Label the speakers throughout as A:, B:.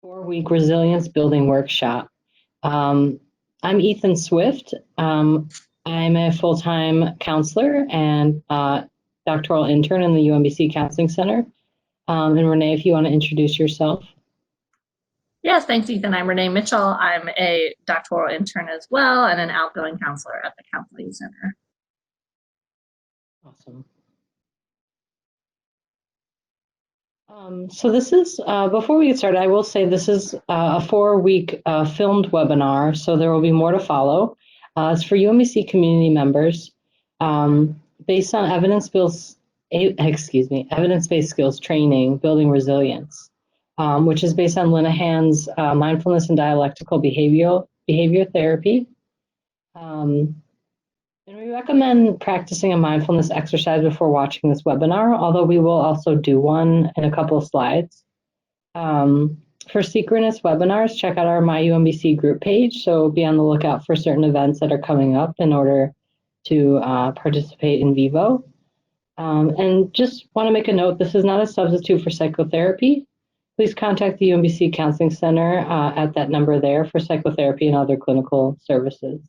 A: 4-week resilience building workshop. Um, I'm Ethan Swift. I'm a full-time counselor and doctoral intern in the UMBC Counseling Center. And Renee, if you want to introduce yourself.
B: Yes, thanks, Ethan. I'm Renee Mitchell. I'm a doctoral intern as well and an outgoing counselor at the Counseling Center.
A: Awesome. So this is, before we get started, I will say this is a 4-week filmed webinar, so there will be more to follow. It's for UMBC community members based on evidence-based skills training, building resilience, which is based on Linehan's mindfulness and dialectical behavior therapy. And we recommend practicing a mindfulness exercise before watching this webinar, although we will also do one in a couple of slides. For synchronous webinars, check out our MyUMBC group page. So be on the lookout for certain events that are coming up in order to participate in vivo. And just want to make a note, this is not a substitute for psychotherapy. Please contact the UMBC Counseling Center at that number there for psychotherapy and other clinical services.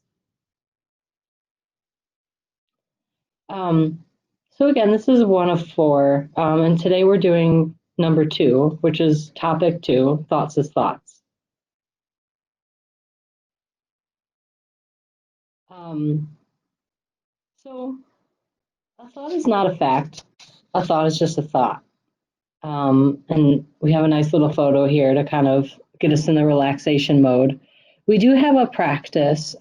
A: So again, this is one of 4, and today we're doing number 2, which is topic 2, thoughts as thoughts. So a thought is not a fact. A thought is just a thought. And we have a nice little photo here to kind of get us in the relaxation mode. We do have a practice,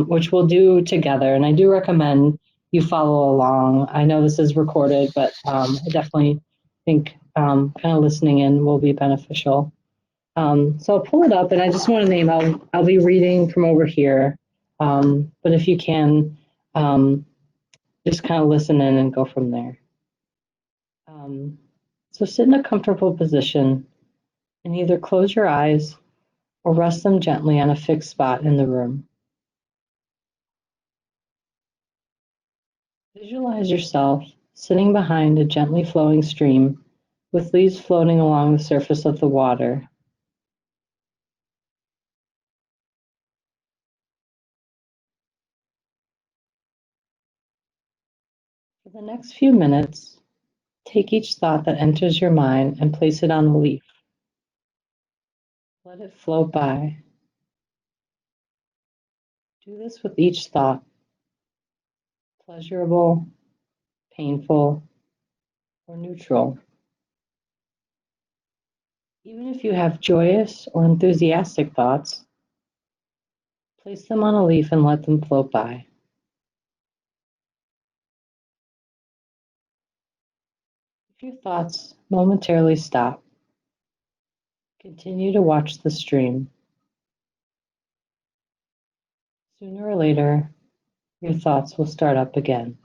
A: which we'll do together, and I do recommend you follow along. I know this is recorded, but I definitely think kind of listening in will be beneficial. So I'll pull it up, and I just want to name, I'll be reading from over here, but if you can, just kind of listen in and go from there. So sit in a comfortable position and either close your eyes or rest them gently on a fixed spot in the room. Visualize yourself sitting behind a gently flowing stream with leaves floating along the surface of the water. For the next few minutes, take each thought that enters your mind and place it on the leaf. Let it float by. Do this with each thought, pleasurable, painful, or neutral. Even if you have joyous or enthusiastic thoughts, place them on a leaf and let them float by. If your thoughts momentarily stop, continue to watch the stream. Sooner or later, your thoughts will start up again.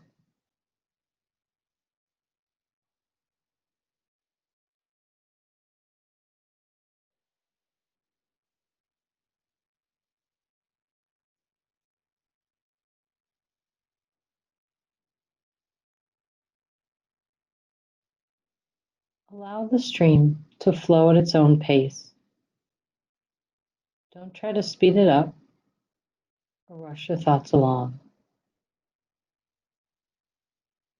A: Allow the stream to flow at its own pace. Don't try to speed it up or rush your thoughts along.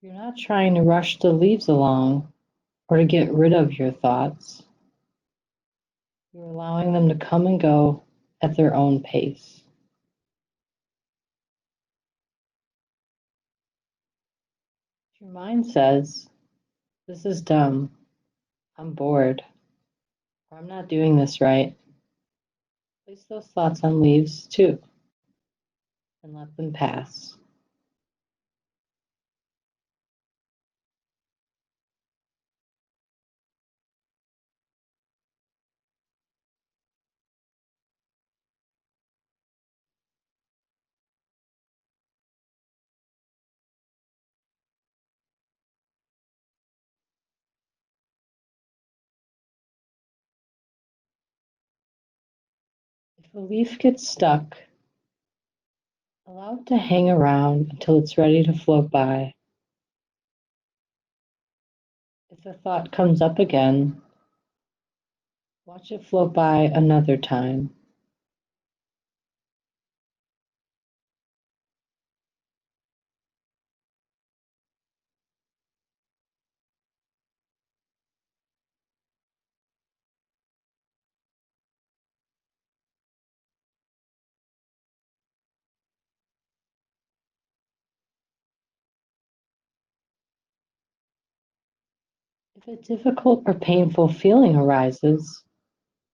A: You're not trying to rush the leaves along or to get rid of your thoughts. You're allowing them to come and go at their own pace. If your mind says, "This is dumb, I'm bored, or I'm not doing this right," place those thoughts on leaves too, and let them pass. If a leaf gets stuck, allow it to hang around until it's ready to float by. If the thought comes up again, Watch it float by another time. If a difficult or painful feeling arises,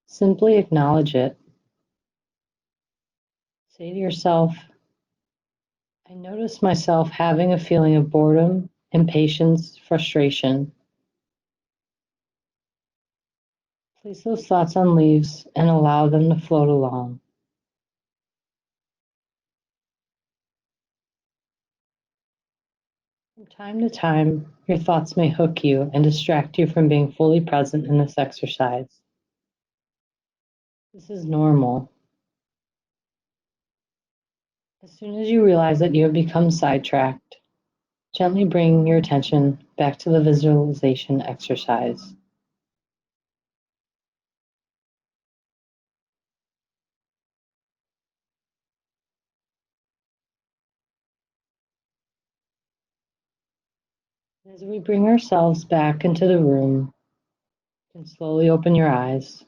A: simply acknowledge it. Say to yourself, I notice myself having a feeling of boredom, impatience, frustration. Place those thoughts on leaves and allow them to float along. From time to time, your thoughts may hook you and distract you from being fully present in this exercise. This is normal. As soon as you realize that you have become sidetracked, gently bring your attention back to the visualization exercise. As we bring ourselves back into the room, you can slowly open your eyes.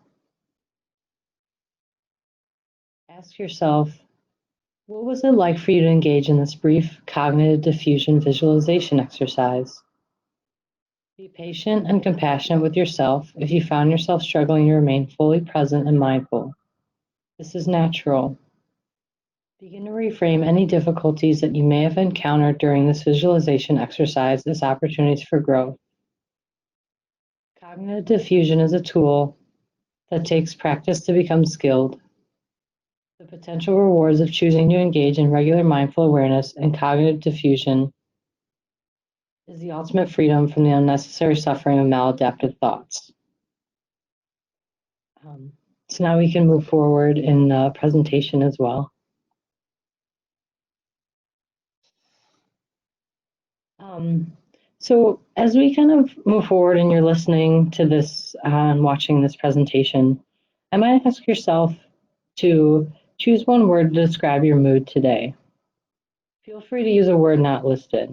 A: Ask yourself, what was it like for you to engage in this brief cognitive diffusion visualization exercise? Be patient and compassionate with yourself if you found yourself struggling to remain fully present and mindful. This is natural. Begin to reframe any difficulties that you may have encountered during this visualization exercise as opportunities for growth. Cognitive diffusion is a tool that takes practice to become skilled. The potential rewards of choosing to engage in regular mindful awareness and cognitive diffusion is the ultimate freedom from the unnecessary suffering of maladaptive thoughts. So now we can move forward in the presentation as well. So as we kind of move forward and you're listening to this and watching this presentation, I might ask yourself to choose one word to describe your mood today. Feel free to use a word not listed.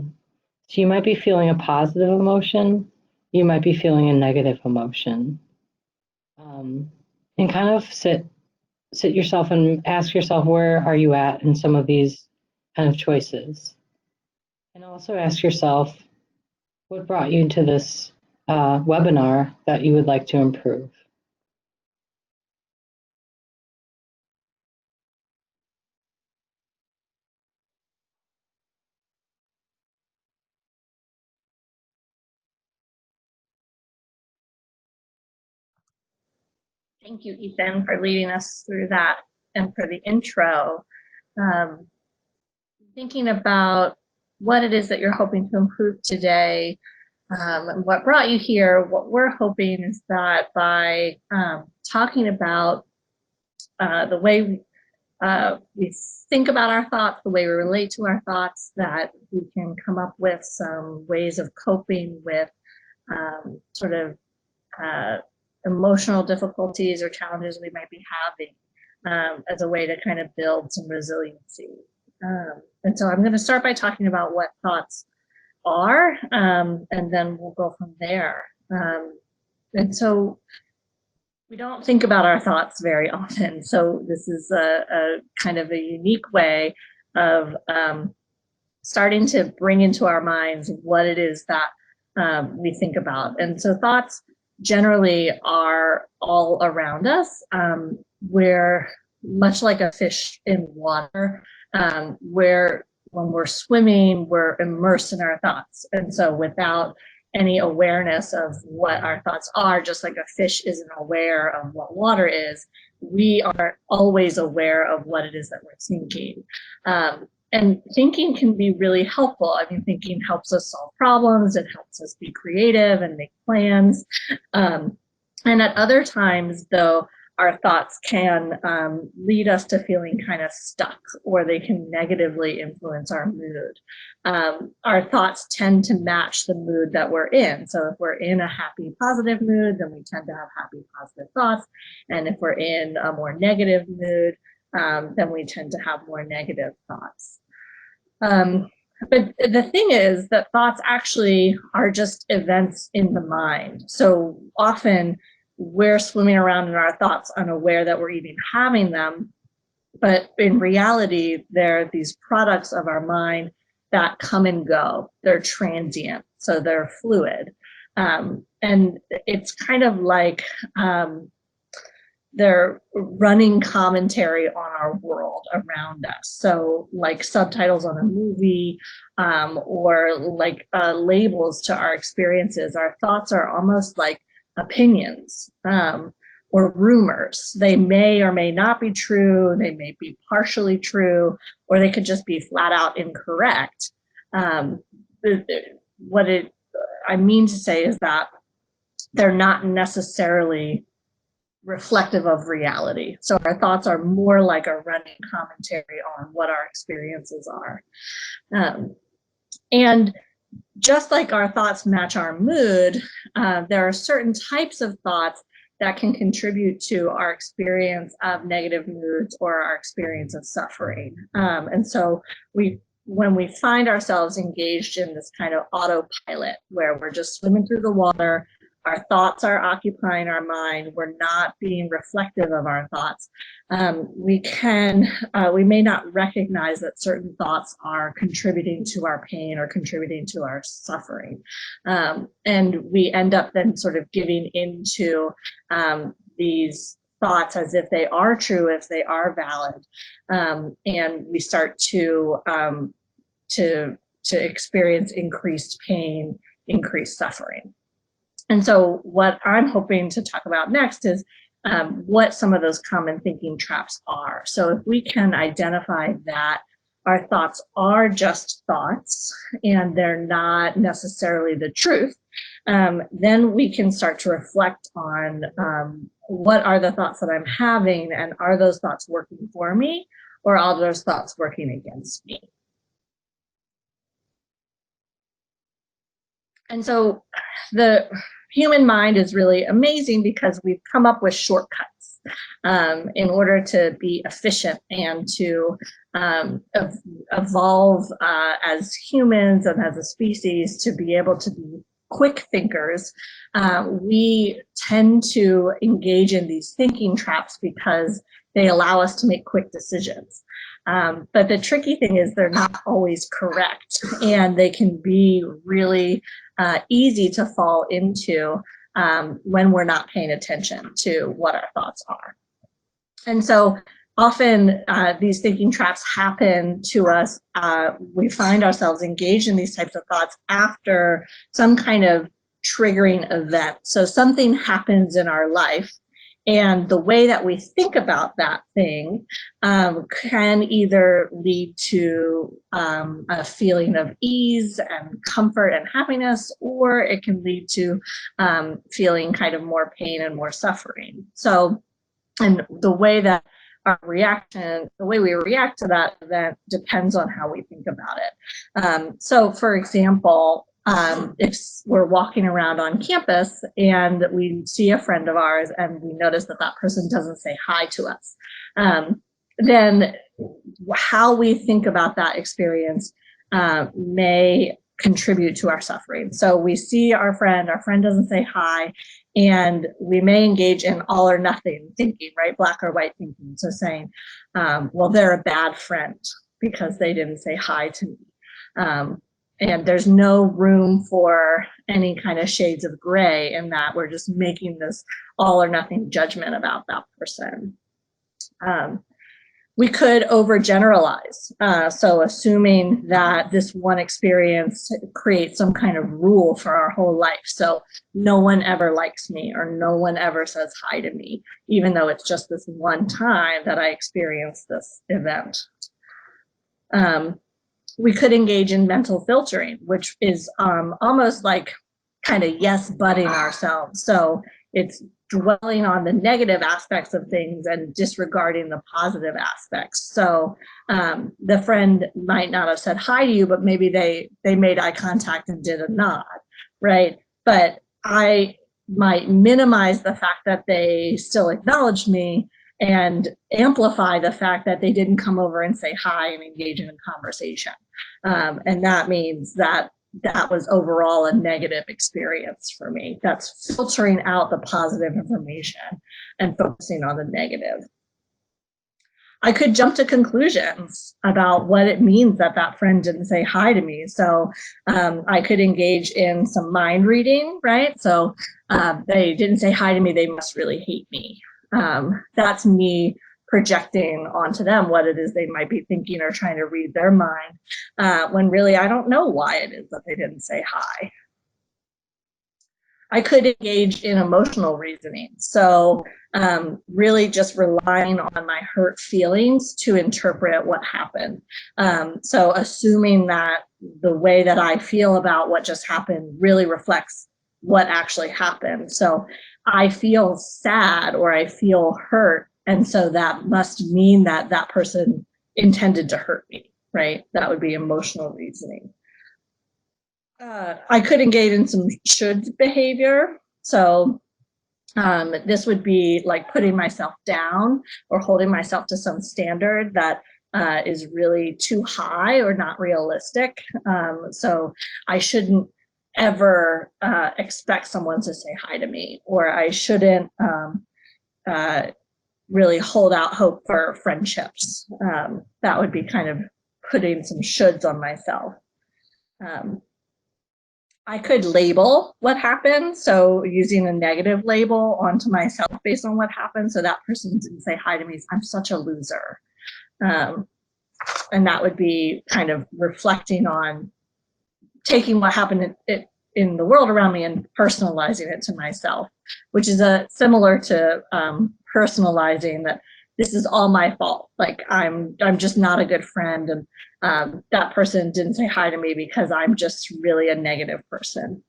A: So you might be feeling a positive emotion, you might be feeling a negative emotion. And kind of sit yourself and ask yourself, where are you at in some of these kind of choices? And also ask yourself, what brought you into this webinar that you would like to improve?
B: Thank you, Ethan, for leading us through that and for the intro. Thinking about what it is that you're hoping to improve today, and what brought you here, what we're hoping is that by talking about the way we think about our thoughts, the way we relate to our thoughts, that we can come up with some ways of coping with sort of emotional difficulties or challenges we might be having, as a way to kind of build some resiliency. And so I'm going to start by talking about what thoughts are, and then we'll go from there. And so we don't think about our thoughts very often. So this is a kind of a unique way of starting to bring into our minds what it is that we think about. And so thoughts generally are all around us. We're much like a fish in water, where when we're swimming, we're immersed in our thoughts. And so without any awareness of what our thoughts are, just like a fish isn't aware of what water is, we are always aware of what it is that we're thinking. And thinking can be really helpful. I mean, thinking helps us solve problems, it helps us be creative and make plans. And at other times, though, our thoughts can lead us to feeling kind of stuck, or they can negatively influence our mood. Our thoughts tend to match the mood that we're in. So if we're in a happy, positive mood, then we tend to have happy, positive thoughts. And if we're in a more negative mood, then we tend to have more negative thoughts. But the thing is that thoughts actually are just events in the mind. So often we're swimming around in our thoughts unaware that we're even having them. But in reality, they're these products of our mind that come and go. They're transient, so they're fluid. And it's kind of like they're running commentary on our world around us. So like subtitles on a movie, or like labels to our experiences. Our thoughts are almost like opinions, or rumors. They may or may not be true. They may be partially true, or they could just be flat out incorrect. What I mean to say is that they're not necessarily reflective of reality. So our thoughts are more like a running commentary on what our experiences are. And just like our thoughts match our mood, there are certain types of thoughts that can contribute to our experience of negative moods or our experience of suffering. And so when we find ourselves engaged in this kind of autopilot where we're just swimming through the water, our thoughts are occupying our mind, we're not being reflective of our thoughts, we may not recognize that certain thoughts are contributing to our pain or contributing to our suffering. And we end up then sort of giving into these thoughts as if they are true, if they are valid, and we start to experience increased pain, increased suffering. And so what I'm hoping to talk about next is what some of those common thinking traps are. So if we can identify that our thoughts are just thoughts and they're not necessarily the truth, then we can start to reflect on what are the thoughts that I'm having, and are those thoughts working for me, or are those thoughts working against me? And so the human mind is really amazing because we've come up with shortcuts in order to be efficient and to evolve as humans and as a species to be able to be quick thinkers. We tend to engage in these thinking traps because they allow us to make quick decisions. But the tricky thing is they're not always correct, and they can be really easy to fall into when we're not paying attention to what our thoughts are. And so often these thinking traps happen to us. We find ourselves engaged in these types of thoughts after some kind of triggering event. So something happens in our life, and the way that we think about that thing can either lead to a feeling of ease and comfort and happiness, or it can lead to feeling kind of more pain and more suffering. So, and the way that the way we react to that event depends on how we think about it. So for example, if we're walking around on campus and we see a friend of ours and we notice that that person doesn't say hi to us, then how we think about that experience may contribute to our suffering. So we see our friend doesn't say hi, and we may engage in all or nothing thinking, right? Black or white thinking. So saying, well, they're a bad friend because they didn't say hi to me. And there's no room for any kind of shades of gray in that. We're just making this all or nothing judgment about that person. We could overgeneralize. So assuming that this one experience creates some kind of rule for our whole life. So no one ever likes me, or no one ever says hi to me, even though it's just this one time that I experienced this event. We could engage in mental filtering, which is almost like kind of yes butting ourselves. So it's dwelling on the negative aspects of things and disregarding the positive aspects. So the friend might not have said hi to you, but maybe they made eye contact and did a nod, right? But I might minimize the fact that they still acknowledged me and amplify the fact that they didn't come over and say hi and engage in a conversation. And that means that that was overall a negative experience for me. That's filtering out the positive information and focusing on the negative. I could jump to conclusions about what it means that that friend didn't say hi to me. So I could engage in some mind reading, right? So they didn't say hi to me, they must really hate me. That's me projecting onto them what it is they might be thinking or trying to read their mind, when really I don't know why it is that they didn't say hi. I could engage in emotional reasoning. So really just relying on my hurt feelings to interpret what happened. So assuming that the way that I feel about what just happened really reflects what actually happened. So I feel sad or I feel hurt, and so that must mean that that person intended to hurt me, right? That would be emotional reasoning. I could engage in some should behavior. So this would be like putting myself down or holding myself to some standard that is really too high or not realistic. So I shouldn't ever expect someone to say hi to me, or I shouldn't really hold out hope for friendships. That would be kind of putting some shoulds on myself. I could label what happened. So using a negative label onto myself based on what happened. So that person didn't say hi to me, I'm such a loser. And that would be kind of reflecting on taking what happened in the world around me and personalizing it to myself, which is similar to personalizing that this is all my fault. Like I'm just not a good friend, and that person didn't say hi to me because I'm just really a negative person.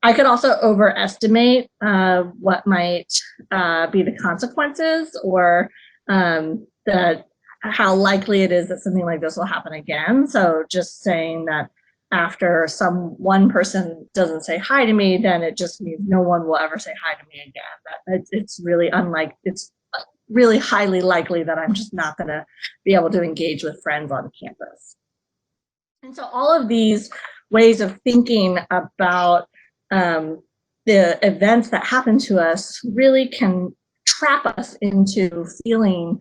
B: I could also overestimate what might be the consequences, or how likely it is that something like this will happen again. So just saying that after one person doesn't say hi to me, then it just means no one will ever say hi to me again. It's really it's really highly likely that I'm just not going to be able to engage with friends on campus. And so all of these ways of thinking about the events that happen to us really can trap us into feeling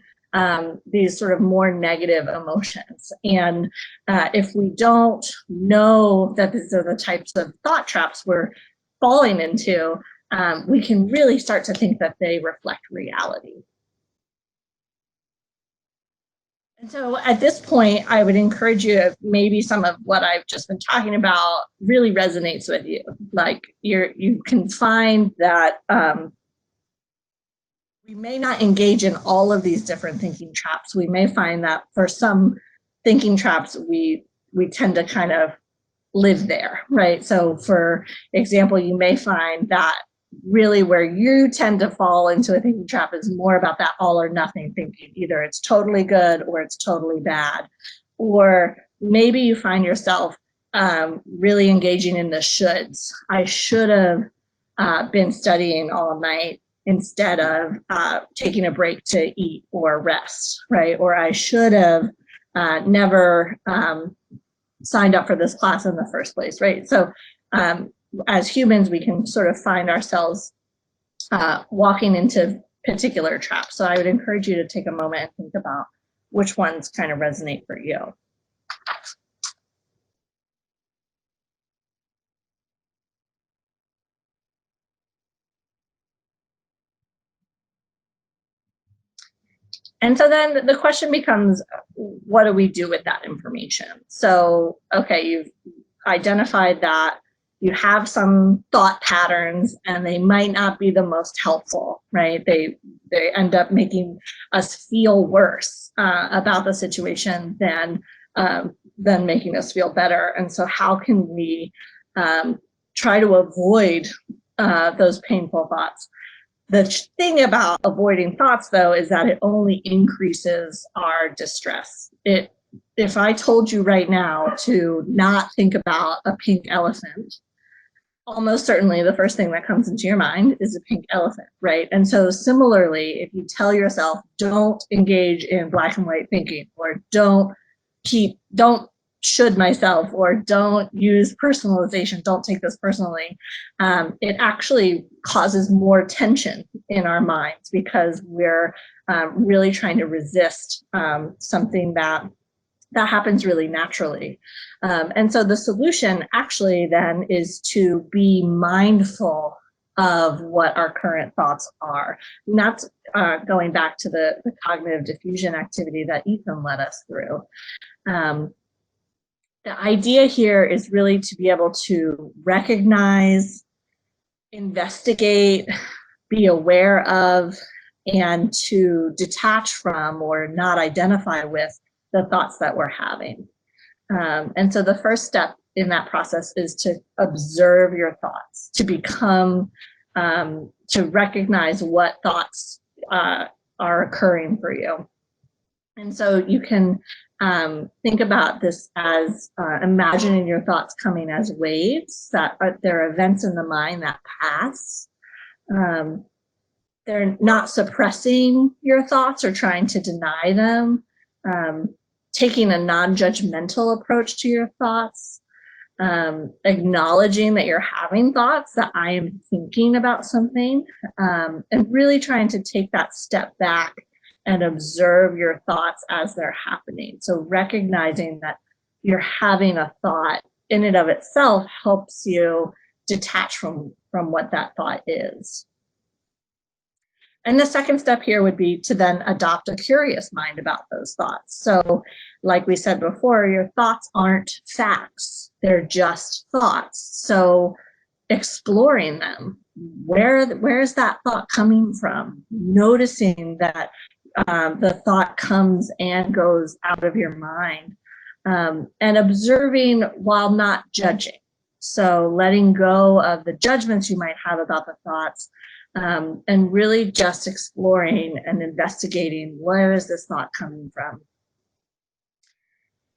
B: these sort of more negative emotions. And if we don't know that these are the types of thought traps we're falling into, we can really start to think that they reflect reality. And so at this point, I would encourage you, if maybe some of what I've just been talking about really resonates with you. Like you can find that we may not engage in all of these different thinking traps. We may find that for some thinking traps, we tend to kind of live there, right? So for example, you may find that really where you tend to fall into a thinking trap is more about that all or nothing thinking. Either it's totally good or it's totally bad. Or maybe you find yourself really engaging in the shoulds. I should have been studying all night instead of taking a break to eat or rest, right? Or I should have never signed up for this class in the first place, right? So as humans, we can sort of find ourselves walking into particular traps. So I would encourage you to take a moment and think about which ones kind of resonate for you. And so then the question becomes, what do we do with that information? So, okay, you've identified that you have some thought patterns and they might not be the most helpful, right? They end up making us feel worse about the situation than making us feel better. And so how can we try to avoid those painful thoughts. The thing about avoiding thoughts, though, is that it only increases our distress. If I told you right now to not think about a pink elephant, almost certainly the first thing that comes into your mind is a pink elephant, right? And so similarly, if you tell yourself, don't engage in black and white thinking, or don't should myself, or don't use personalization, don't take this personally, it actually causes more tension in our minds because we're really trying to resist something that happens really naturally. And so the solution actually then is to be mindful of what our current thoughts are. And that's going back to the cognitive diffusion activity that Ethan led us through. The idea here is really to be able to recognize, investigate, be aware of, and to detach from or not identify with the thoughts that we're having. And so the first step in that process is to observe your thoughts, to become, to recognize what thoughts are occurring for you. And so you can think about this as imagining your thoughts coming as waves, that they're events in the mind that pass. They're not suppressing your thoughts or trying to deny them. Taking a non-judgmental approach to your thoughts, acknowledging that you're having thoughts, that I am thinking about something, and really trying to take that step back and observe your thoughts as they're happening. So recognizing that you're having a thought in and of itself helps you detach from what that thought is. And the second step here would be to then adopt a curious mind about those thoughts. So like we said before, your thoughts aren't facts, they're just thoughts. So exploring them, where is that thought coming from? Noticing that the thought comes and goes out of your mind, and observing while not judging. So letting go of the judgments you might have about the thoughts, and really just exploring and investigating, where is this thought coming from?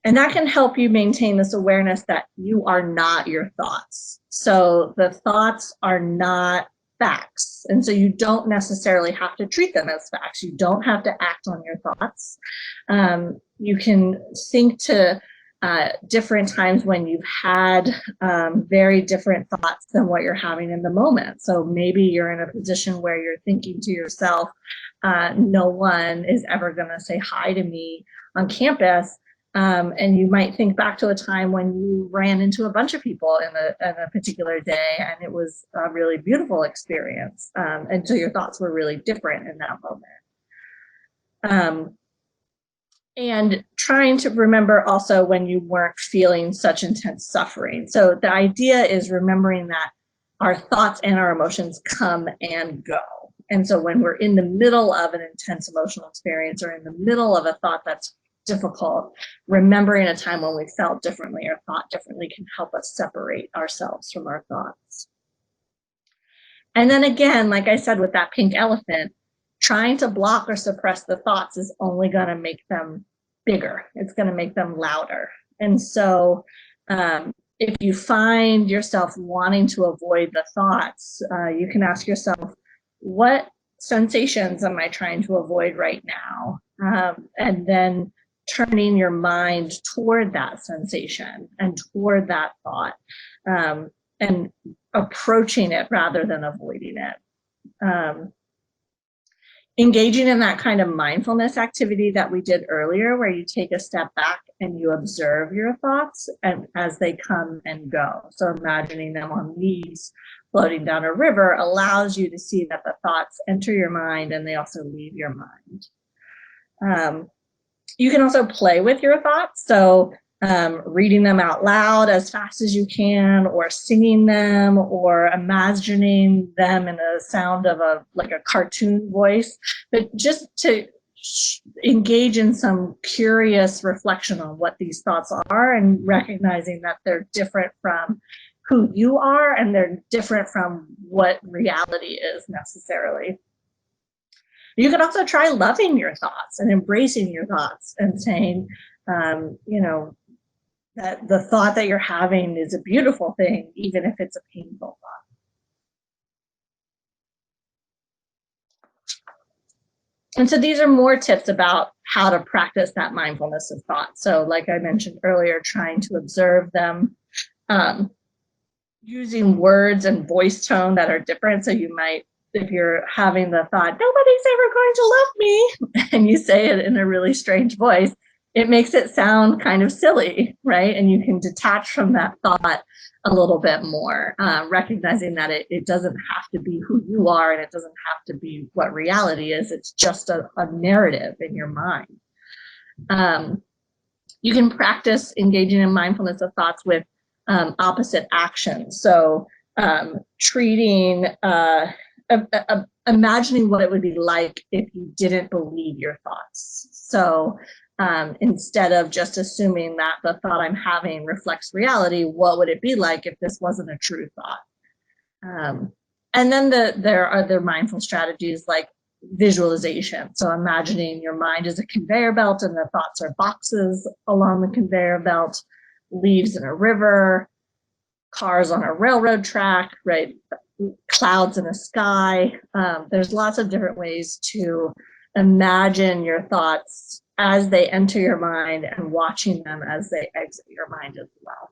B: And that can help you maintain this awareness that you are not your thoughts. So the thoughts are not facts. And so you don't necessarily have to treat them as facts. You don't have to act on your thoughts. You can think to different times when you've had very different thoughts than what you're having in the moment. So maybe you're in a position where you're thinking to yourself, no one is ever going to say hi to me on campus. And you might think back to a time when you ran into a bunch of people in a particular day, and it was a really beautiful experience. And so your thoughts were really different in that moment. And trying to remember also when you weren't feeling such intense suffering. So the idea is remembering that our thoughts and our emotions come and go. And so when we're in the middle of an intense emotional experience or in the middle of a thought that's difficult, remembering a time when we felt differently or thought differently can help us separate ourselves from our thoughts. And then again, like I said, with that pink elephant, trying to block or suppress the thoughts is only going to make them bigger. It's going to make them louder. And so if you find yourself wanting to avoid the thoughts, you can ask yourself, what sensations am I trying to avoid right now? And then turning your mind toward that sensation and toward that thought, and approaching it rather than avoiding it. Engaging in that kind of mindfulness activity that we did earlier, where you take a step back and you observe your thoughts and as they come and go. So imagining them on leaves floating down a river allows you to see that the thoughts enter your mind and they also leave your mind. You can also play with your thoughts. So reading them out loud as fast as you can, or singing them, or imagining them in a sound of like a cartoon voice, but just to engage in some curious reflection on what these thoughts are and recognizing that they're different from who you are, and they're different from what reality is necessarily. You can also try loving your thoughts and embracing your thoughts and saying, that the thought that you're having is a beautiful thing, even if it's a painful thought. And so these are more tips about how to practice that mindfulness of thought. So like I mentioned earlier, trying to observe them, using words and voice tone that are different. So you might, if you're having the thought, nobody's ever going to love me, and you say it in a really strange voice, it makes it sound kind of silly, right? And you can detach from that thought a little bit more, recognizing that it doesn't have to be who you are, and it doesn't have to be what reality is. It's just a narrative in your mind. You can practice engaging in mindfulness of thoughts with opposite actions. So treating, imagining what it would be like if you didn't believe your thoughts. So instead of just assuming that the thought I'm having reflects reality, what would it be like if this wasn't a true thought? And then there are other mindful strategies like visualization. So imagining your mind as a conveyor belt and the thoughts are boxes along the conveyor belt, leaves in a river, cars on a railroad track, right? Clouds in a sky. There's lots of different ways to imagine your thoughts as they enter your mind and watching them as they exit your mind as well.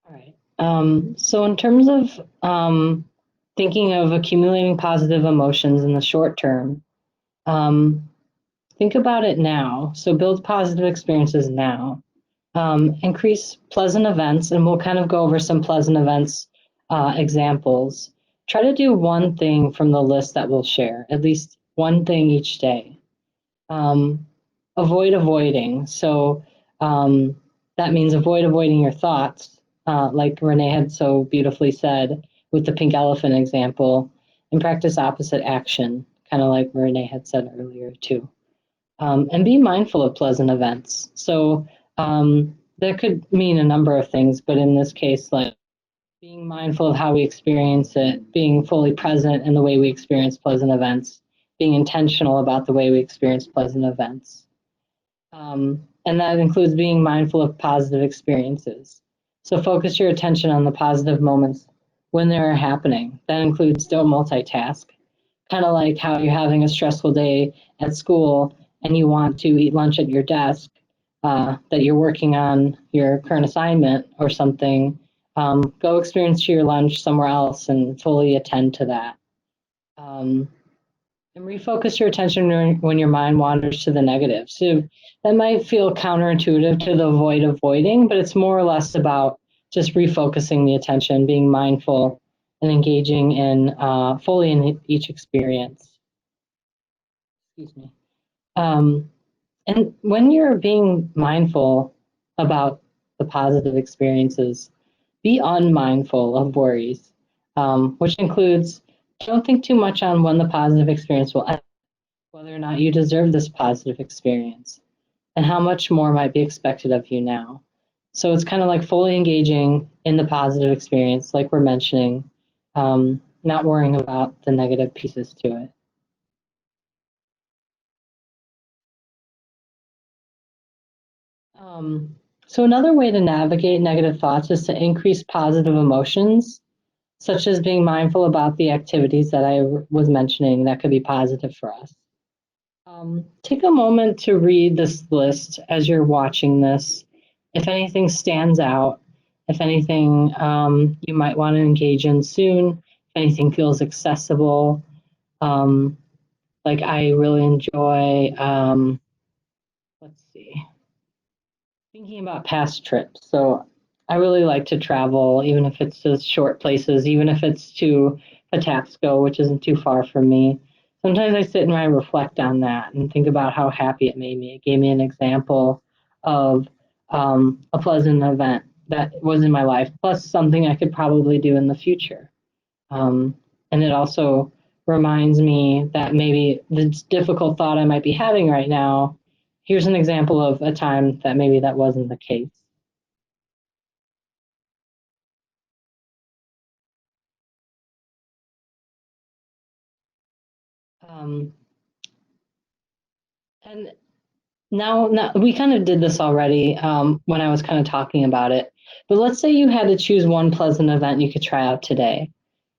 A: All right. So in terms of thinking of accumulating positive emotions in the short term, think about it now. So build positive experiences now. Increase pleasant events, and we'll kind of go over some pleasant events examples. Try to do one thing from the list that we'll share, at least one thing each day. Avoid avoiding. So that means avoiding your thoughts, like Renee had so beautifully said with the pink elephant example, and practice opposite action, kind of like Renee had said earlier too. And be mindful of pleasant events. So that could mean a number of things, but in this case, like being mindful of how we experience it, being fully present in the way we experience pleasant events, being intentional about the way we experience pleasant events. And that includes being mindful of positive experiences. So focus your attention on the positive moments when they're happening. That includes don't multitask. Kind of like how you're having a stressful day at school and you want to eat lunch at your desk, that you're working on your current assignment or something, go experience your lunch somewhere else and fully attend to that. And refocus your attention when your mind wanders to the negative. So that might feel counterintuitive to the avoiding, but it's more or less about just refocusing the attention, being mindful, and engaging in fully in each experience. Excuse me. And when you're being mindful about the positive experiences, be unmindful of worries, which includes don't think too much on when the positive experience will end, whether or not you deserve this positive experience, and how much more might be expected of you now. So it's kind of like fully engaging in the positive experience, like we're mentioning, not worrying about the negative pieces to it. So another way to navigate negative thoughts is to increase positive emotions, such as being mindful about the activities that I was mentioning that could be positive for us. Take a moment to read this list as you're watching this. If anything stands out, if anything you might want to engage in soon, if anything feels accessible, like I really enjoy, let's see, thinking about past trips. So I really like to travel, even if it's to short places, even if it's to Patapsco, which isn't too far from me. Sometimes I sit and I reflect on that and think about how happy it made me. It gave me an example of a pleasant event that was in my life, plus something I could probably do in the future. And it also reminds me that maybe the difficult thought I might be having right now, here's an example of a time that maybe that wasn't the case. And now we kind of did this already when I was kind of talking about it. But let's say you had to choose one pleasant event you could try out today.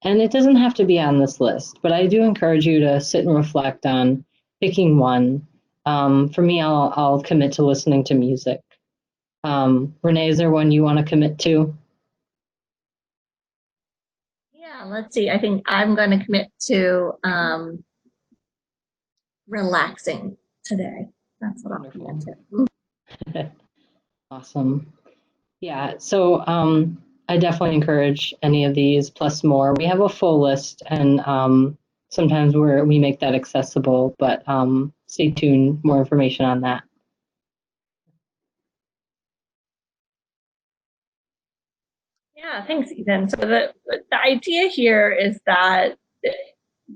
A: And it doesn't have to be on this list, but I do encourage you to sit and reflect on picking one. For me, I'll commit to listening to music. Renee, is there one you want to commit to?
B: Yeah, let's see. I think I'm going to commit to relaxing today. That's what I'll commit to.
A: Awesome. Yeah, so I definitely encourage any of these plus more. We have a full list, and sometimes we make that accessible, but stay tuned, more information on that.
B: Yeah, thanks, Ethan. So the idea here is that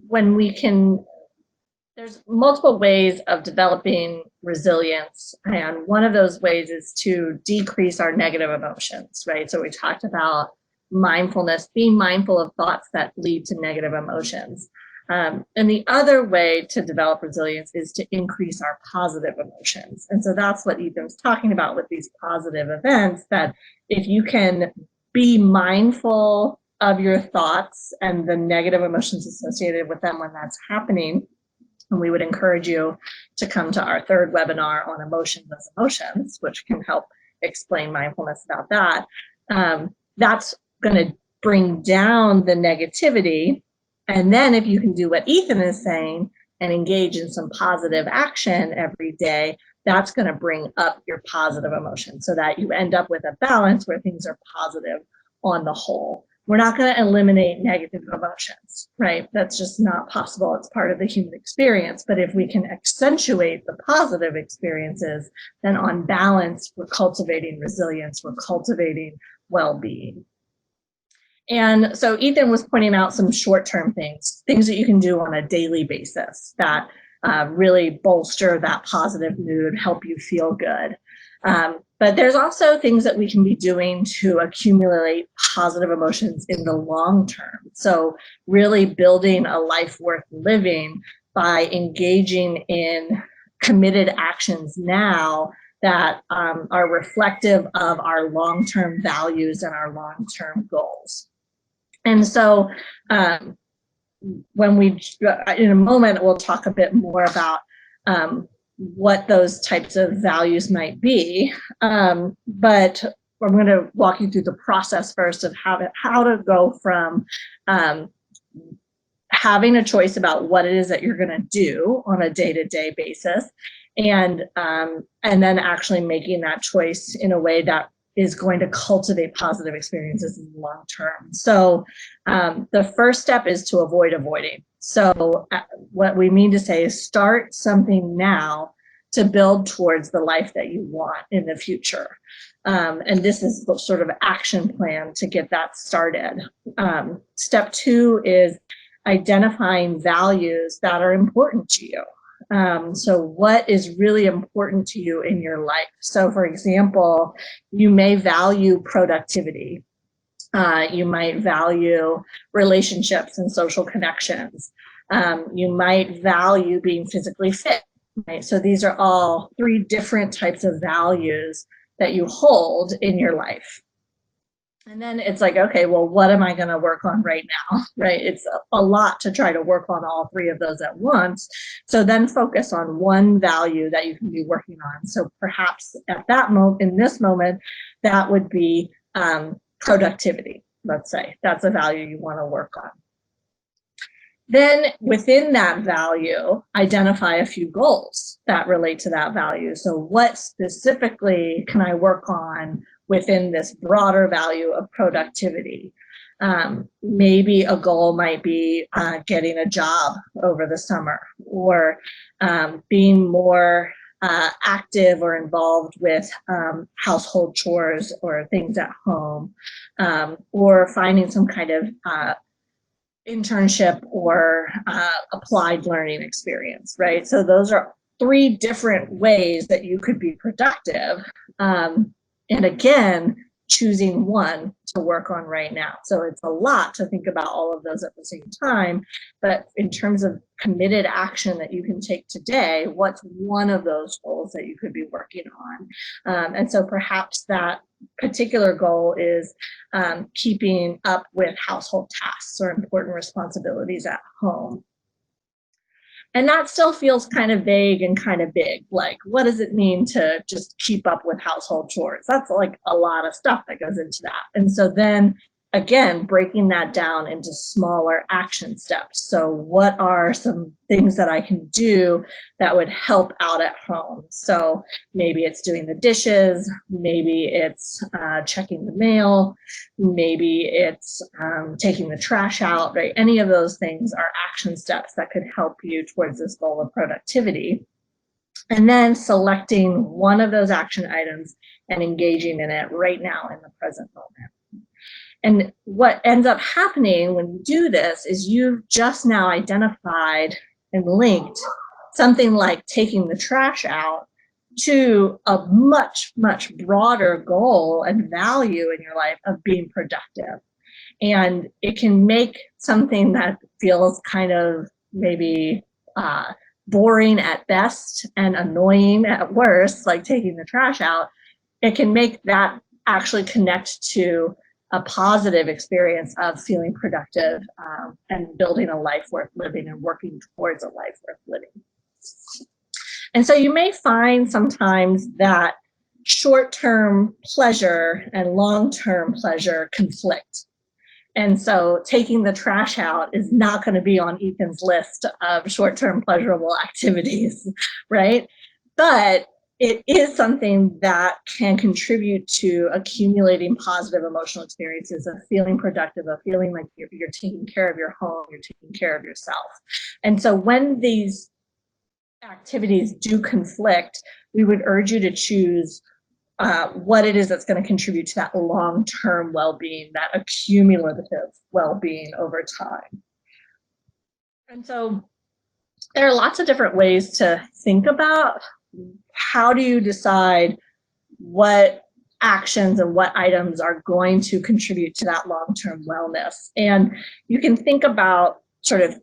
B: when we can, there's multiple ways of developing resilience, and one of those ways is to decrease our negative emotions, right? So we talked about mindfulness, being mindful of thoughts that lead to negative emotions. And the other way to develop resilience is to increase our positive emotions. And so that's what Ethan's talking about with these positive events, that if you can be mindful of your thoughts and the negative emotions associated with them when that's happening, and we would encourage you to come to our third webinar on emotions as emotions, which can help explain mindfulness about that. That's going to bring down the negativity. And then if you can do what Ethan is saying and engage in some positive action every day, that's going to bring up your positive emotions so that you end up with a balance where things are positive on the whole. We're not going to eliminate negative emotions, right? That's just not possible. It's part of the human experience. But if we can accentuate the positive experiences, then on balance, we're cultivating resilience, we're cultivating well-being. And so Ethan was pointing out some short-term things that you can do on a daily basis that really bolster that positive mood, help you feel good. But there's also things that we can be doing to accumulate positive emotions in the long term. So really building a life worth living by engaging in committed actions now that are reflective of our long-term values and our long-term goals. And so when we, in a moment, we'll talk a bit more about what those types of values might be. But I'm going to walk you through the process first of how to go from having a choice about what it is that you're going to do on a day-to-day basis, and then actually making that choice in a way that is going to cultivate positive experiences in the long term. So the first step is to avoid avoiding. So what we mean to say is start something now to build towards the life that you want in the future. And this is the sort of action plan to get that started. Step two is identifying values that are important to you. So what is really important to you in your life? So for example, you may value productivity. You might value relationships and social connections. You might value being physically fit. Right? So these are all three different types of values that you hold in your life. And then it's like, okay, well, what am I going to work on right now? Right? It's a lot to try to work on all three of those at once. So then focus on one value that you can be working on. So perhaps at that moment, in this moment, that would be productivity. Let's say that's a value you want to work on. Then within that value, identify a few goals that relate to that value. So what specifically can I work on within this broader value of productivity? Maybe a goal might be getting a job over the summer, or being more active or involved with household chores or things at home, or finding some kind of internship or applied learning experience, right? So those are 3 different ways that you could be productive. And again, choosing one to work on right now. So it's a lot to think about all of those at the same time. But in terms of committed action that you can take today, what's one of those goals that you could be working on? And so perhaps that particular goal is keeping up with household tasks or important responsibilities at home. And that still feels kind of vague and kind of big. Like, what does it mean to just keep up with household chores? That's like a lot of stuff that goes into that. And so then again, breaking that down into smaller action steps. So what are some things that I can do that would help out at home? So maybe it's doing the dishes, maybe it's checking the mail, maybe it's taking the trash out, right? Any of those things are action steps that could help you towards this goal of productivity. And then selecting one of those action items and engaging in it right now in the present moment. And what ends up happening when you do this is you've just now identified and linked something like taking the trash out to a much, much broader goal and value in your life of being productive. And it can make something that feels kind of maybe boring at best and annoying at worst, like taking the trash out, it can make that actually connect to a positive experience of feeling productive and building a life worth living and working towards a life worth living. And so you may find sometimes that short-term pleasure and long-term pleasure conflict. And so taking the trash out is not going to be on Ethan's list of short-term pleasurable activities, right? But it is something that can contribute to accumulating positive emotional experiences of feeling productive, of feeling like you're taking care of your home, you're taking care of yourself. And so when these activities do conflict, we would urge you to choose what it is that's going to contribute to that long-term well-being, that accumulative well-being over time. And so there are lots of different ways to think about how do you decide what actions and what items are going to contribute to that long-term wellness. And you can think about sort of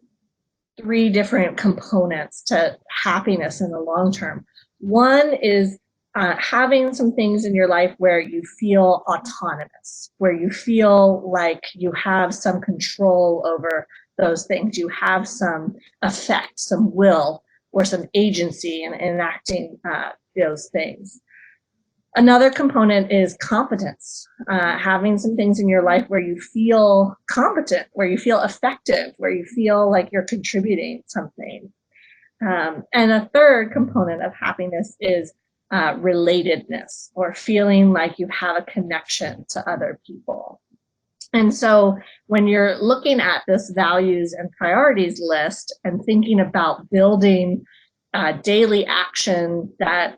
B: 3 different components to happiness in the long term. One is having some things in your life where you feel autonomous, where you feel like you have some control over those things, you have some effect, some will, or some agency in enacting those things. Another component is competence, having some things in your life where you feel competent, where you feel effective, where you feel like you're contributing something. And a third component of happiness is relatedness, or feeling like you have a connection to other people. And so when you're looking at this values and priorities list and thinking about building daily action that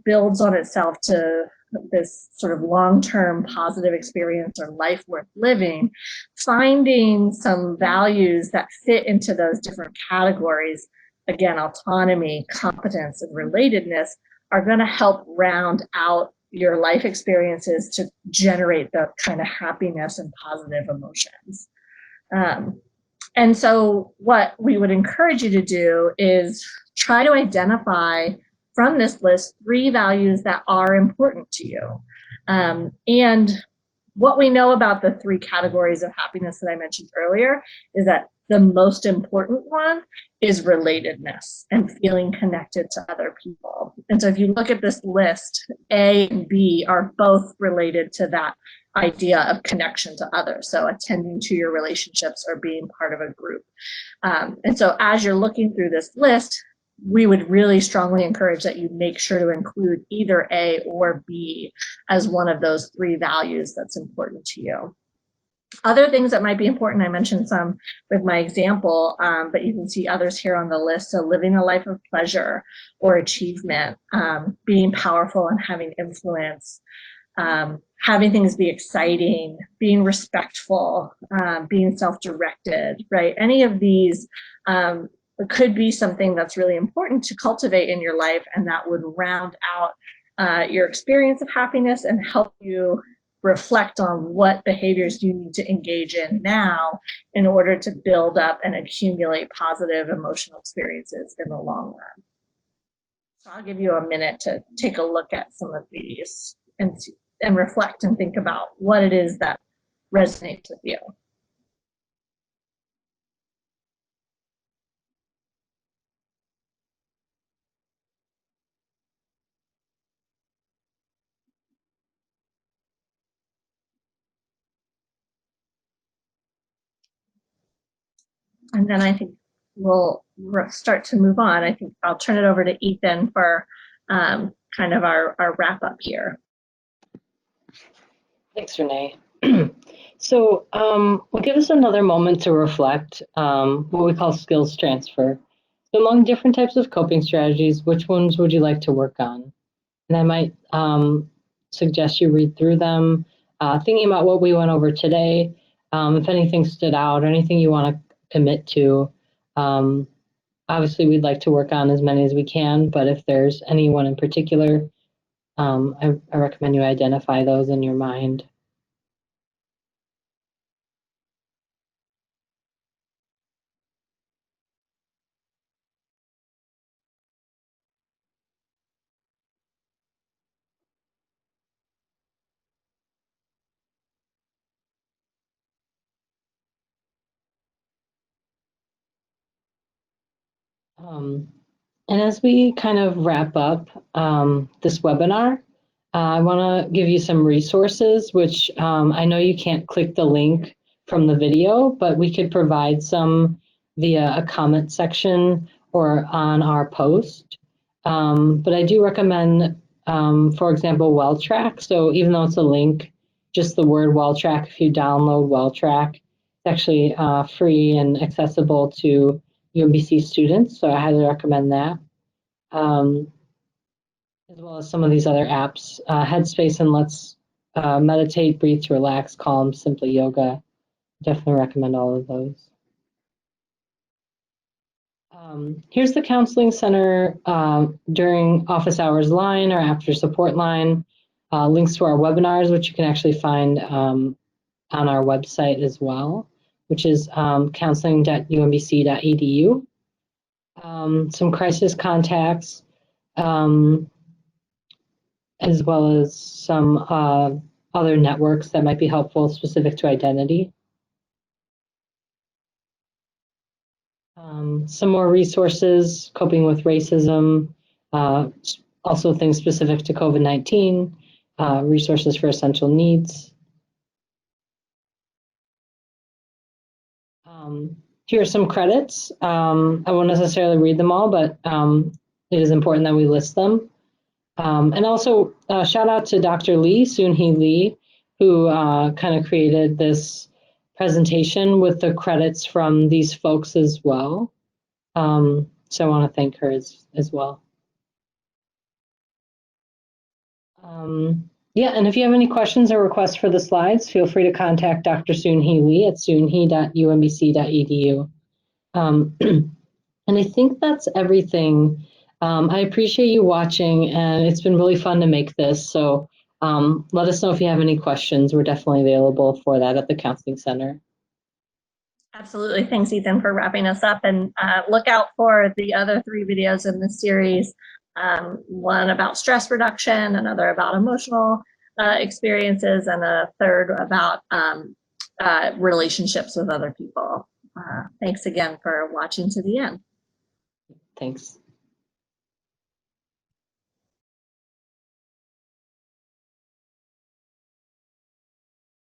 B: builds on itself to this sort of long-term positive experience or life worth living, finding some values that fit into those different categories, again, autonomy, competence, and relatedness, are going to help round out your life experiences to generate the kind of happiness and positive emotions. And so what we would encourage you to do is try to identify from this list 3 values that are important to you. And what we know about the 3 categories of happiness that I mentioned earlier is that the most important one is relatedness and feeling connected to other people. And so if you look at this list, A and B are both related to that idea of connection to others. So attending to your relationships or being part of a group. And so as you're looking through this list, we would really strongly encourage that you make sure to include either A or B as one of those 3 values that's important to you. Other things that might be important, I mentioned some with my example, but you can see others here on the list. So living a life of pleasure or achievement, being powerful and having influence, having things be exciting, being respectful, being self-directed, right? Any of these could be something that's really important to cultivate in your life, and that would round out your experience of happiness and help you reflect on what behaviors you need to engage in now in order to build up and accumulate positive emotional experiences in the long run. So I'll give you a minute to take a look at some of these and reflect and think about what it is that resonates with you. And then I think we'll start to move on. I think I'll turn it over to Ethan for kind of our wrap up here.
A: Thanks, Renee. So we'll give us another moment to reflect what we call skills transfer. So among different types of coping strategies, which ones would you like to work on? And I might suggest you read through them, thinking about what we went over today. If anything stood out or anything you want to commit to. Obviously, we'd like to work on as many as we can, but if there's anyone in particular, I recommend you identify those in your mind. And as we kind of wrap up this webinar, I want to give you some resources, which I know you can't click the link from the video, but we could provide some via a comment section or on our post. But I do recommend, for example, WellTrack. So even though it's a link, just the word WellTrack, if you download WellTrack, it's actually free and accessible to UMBC students, so I highly recommend that. As well as some of these other apps, Headspace and Let's Meditate, Breathe to Relax, Calm, Simply Yoga. Definitely recommend all of those. Here's the Counseling Center during office hours line or after support line. Links to our webinars, which you can actually find on our website as well, which is counseling.umbc.edu. Some crisis contacts, as well as some other networks that might be helpful specific to identity. Some more resources, coping with racism, also things specific to COVID-19, resources for essential needs. Here are some credits. I won't necessarily read them all, but it is important that we list them. And also shout out to Dr. Lee, Soon-Hee Lee, who kind of created this presentation with the credits from these folks as well. So I want to thank her as well. Yeah, and if you have any questions or requests for the slides, feel free to contact Dr. Soon-Hee Lee at soonhee.umbc.edu. And I think that's everything. I appreciate you watching, and it's been really fun to make this. So let us know if you have any questions. We're definitely available for that at the Counseling Center.
B: Absolutely. Thanks, Ethan, for wrapping us up. And look out for the other 3 videos in this series. One about stress reduction, another about emotional experiences, and a third about relationships with other people. Thanks again for watching to the end.
A: Thanks.